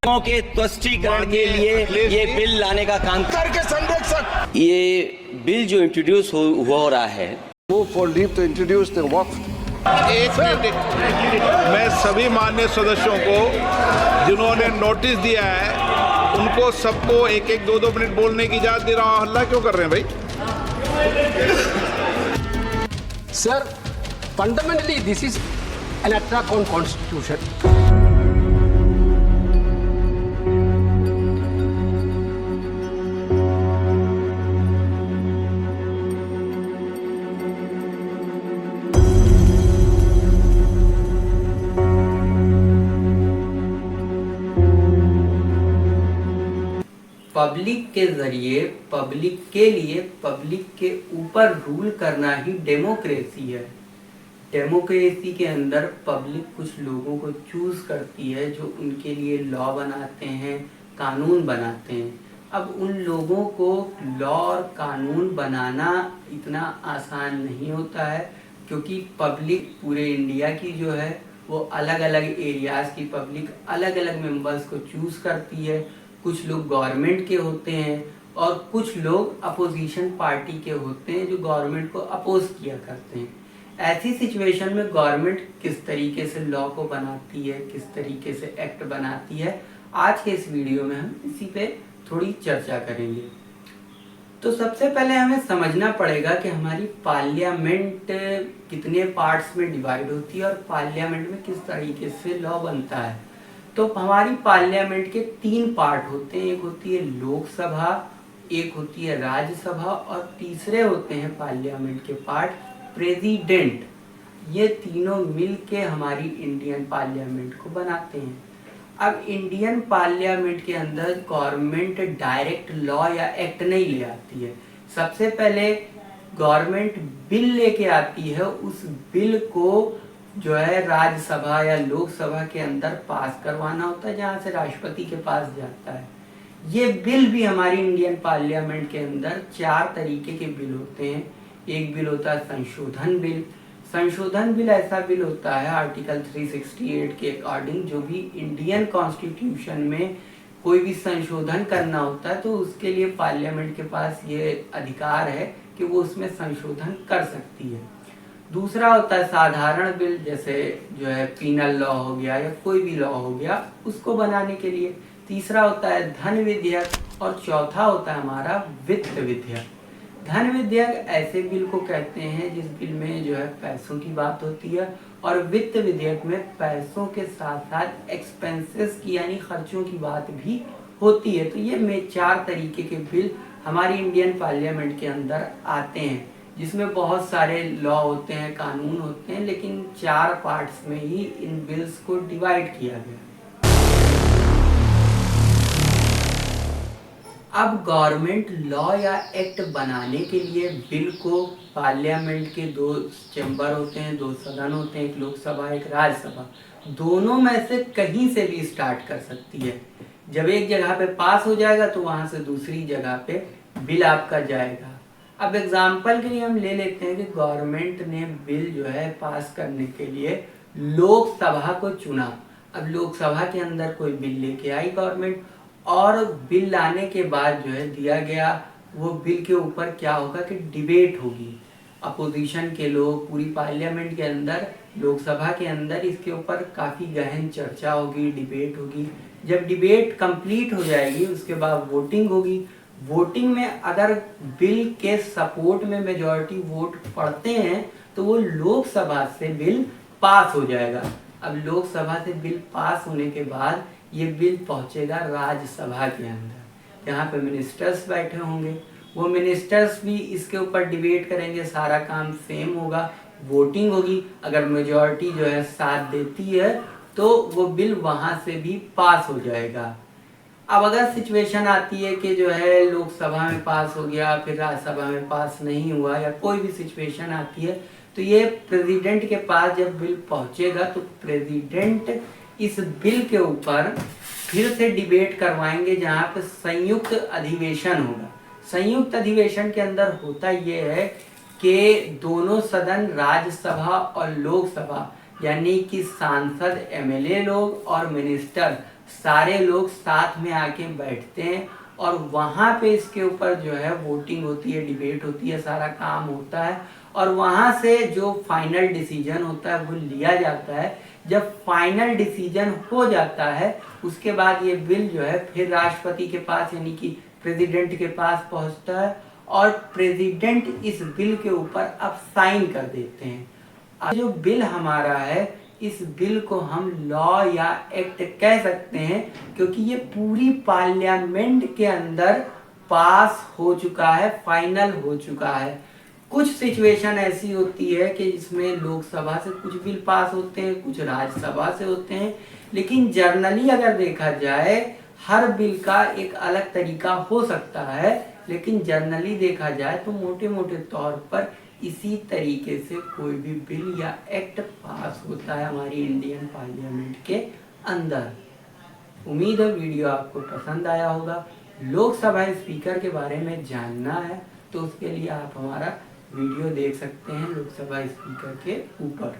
के तुष्टीकरण के लिए ये बिल लाने का काम करके संरक्षक ये बिल जो इंट्रोड्यूस हो रहा है move for leave to introduce the waqf. एक मिनट, मैं सभी मान्य सदस्यों को जिन्होंने नोटिस दिया है उनको सबको एक एक दो मिनट बोलने की इजाजत दे रहा हूँ। हल्ला क्यों कर रहे हैं भाई? Sir, fundamentally this is an attack on constitution. Public के जरिए, पब्लिक के लिए, पब्लिक के ऊपर रूल करना ही डेमोक्रेसी है। डेमोक्रेसी के अंदर पब्लिक कुछ लोगों को चूज करती है जो उनके लिए लॉ बनाते हैं, कानून बनाते हैं। अब उन लोगों को लॉ और कानून बनाना इतना आसान नहीं होता है, क्योंकि पब्लिक पूरे इंडिया की जो है वो अलग अलग एरियाज की पब्लिक अलग अलग मेंबर्स को चूज करती है। कुछ लोग गवर्नमेंट के होते हैं और कुछ लोग अपोजिशन पार्टी के होते हैं जो गवर्नमेंट को अपोज किया करते हैं। ऐसी सिचुएशन में गवर्नमेंट किस तरीके से लॉ को बनाती है, किस तरीके से एक्ट बनाती है, आज के इस वीडियो में हम इसी पे थोड़ी चर्चा करेंगे। तो सबसे पहले हमें समझना पड़ेगा कि हमारी पार्लियामेंट कितने पार्ट्स में डिवाइड होती है और पार्लियामेंट में किस तरीके से लॉ बनता है। तो हमारी पार्लियामेंट के 3 पार्ट होते हैं। एक होती है लोकसभा, एक होती है राज्यसभा और तीसरे होते हैं पार्लियामेंट के पार्ट प्रेसिडेंट। ये तीनों मिलके हमारी इंडियन पार्लियामेंट को बनाते हैं। अब इंडियन पार्लियामेंट के अंदर गवर्नमेंट डायरेक्ट लॉ या एक्ट नहीं ले आती है। सबसे पहले गवर्नमेंट बिल लेके आती है। उस बिल को जो है राज्यसभा या लोकसभा के अंदर पास करवाना होता है, जहां से राष्ट्रपति के पास जाता है। ये बिल भी हमारी इंडियन पार्लियामेंट के अंदर 4 तरीके के बिल होते हैं। एक बिल होता है संशोधन बिल। संशोधन बिल ऐसा बिल होता है आर्टिकल 368 के अकॉर्डिंग, जो भी इंडियन कॉन्स्टिट्यूशन में कोई भी संशोधन करना होता है तो उसके लिए पार्लियामेंट के पास ये अधिकार है कि वो उसमें संशोधन कर सकती है। दूसरा होता है साधारण बिल, जैसे जो है पीनल लॉ हो गया या कोई भी लॉ हो गया, उसको बनाने के लिए। तीसरा होता है धन विधेयक और चौथा होता है हमारा वित्त विधेयक। धन विधेयक ऐसे बिल को कहते हैं जिस बिल में जो है पैसों की बात होती है, और वित्त विधेयक में पैसों के साथ साथ एक्सपेंसेस की यानी खर्चों की बात भी होती है। तो ये 4 तरीके के बिल हमारी इंडियन पार्लियामेंट के अंदर आते हैं, जिसमें बहुत सारे लॉ होते हैं, कानून होते हैं, लेकिन 4 पार्ट्स में ही इन बिल्स को डिवाइड किया गया। अब गवर्नमेंट लॉ या एक्ट बनाने के लिए बिल को पार्लियामेंट के 2 चैम्बर होते हैं, 2 सदन होते हैं, एक लोकसभा एक राज्यसभा, दोनों में से कहीं से भी स्टार्ट कर सकती है। जब एक जगह पे पास हो जाएगा तो वहां से दूसरी जगह पे बिल आपका जाएगा। अब एग्जाम्पल के लिए हम ले लेते हैं कि गवर्नमेंट ने बिल जो है पास करने के लिए लोकसभा को चुना। अब लोकसभा के अंदर कोई बिल लेके आई गवर्नमेंट, और बिल लाने के बाद जो है दिया गया, वो बिल के ऊपर क्या होगा कि डिबेट होगी। अपोजिशन के लोग पूरी पार्लियामेंट के अंदर, लोकसभा के अंदर इसके ऊपर काफ़ी गहन चर्चा होगी, डिबेट होगी। जब डिबेट कंप्लीट हो जाएगी उसके बाद वोटिंग होगी। वोटिंग में अगर बिल के सपोर्ट में मेजॉरिटी वोट पड़ते हैं तो वो लोकसभा से बिल पास हो जाएगा। अब लोकसभा से बिल पास होने के बाद ये बिल पहुंचेगा राज्यसभा के अंदर, जहाँ पे मिनिस्टर्स बैठे होंगे। वो मिनिस्टर्स भी इसके ऊपर डिबेट करेंगे, सारा काम सेम होगा, वोटिंग होगी। अगर मेजॉरिटी जो है साथ देती है तो वो बिल वहां से भी पास हो जाएगा। अब अगर सिचुएशन आती है कि जो है लोकसभा में पास हो गया फिर राज्यसभा में पास नहीं हुआ, या कोई भी सिचुएशन आती है, तो ये प्रेसिडेंट के पास जब बिल पहुंचेगा तो प्रेसिडेंट इस बिल के ऊपर फिर से डिबेट करवाएंगे, जहां पे संयुक्त अधिवेशन होगा। संयुक्त अधिवेशन के अंदर होता ये है कि दोनों सदन राज्यसभा और लोकसभा यानी कि सांसद, एमएलए लोग और मिनिस्टर सारे लोग साथ में आके बैठते हैं और वहाँ पे इसके ऊपर जो है वोटिंग होती है, डिबेट होती है, सारा काम होता है और वहाँ से जो फाइनल डिसीजन होता है वो लिया जाता है। जब फाइनल डिसीजन हो जाता है उसके बाद ये बिल जो है फिर राष्ट्रपति के पास यानी कि प्रेसिडेंट के पास पहुँचता है और प्रेसिडेंट इस बिल के ऊपर अब साइन कर देते हैं। अब जो बिल हमारा है इस बिल को हम लॉ या एक्ट कह सकते हैं क्योंकि ये पूरी पार्लियामेंट के अंदर पास हो चुका है, फाइनल हो चुका है। कुछ सिचुएशन ऐसी होती है कि जिसमें लोकसभा से कुछ बिल पास होते हैं, कुछ राज्यसभा से होते हैं, लेकिन जनरली अगर देखा जाए हर बिल का एक अलग तरीका हो सकता है, लेकिन जनरली देखा जाए तो मोटे मोटे तौर पर इसी तरीके से कोई भी बिल या एक्ट पास होता है हमारी इंडियन पार्लियामेंट के अंदर। उम्मीद है वीडियो आपको पसंद आया होगा। लोकसभा स्पीकर के बारे में जानना है तो उसके लिए आप हमारा वीडियो देख सकते हैं लोकसभा स्पीकर के ऊपर।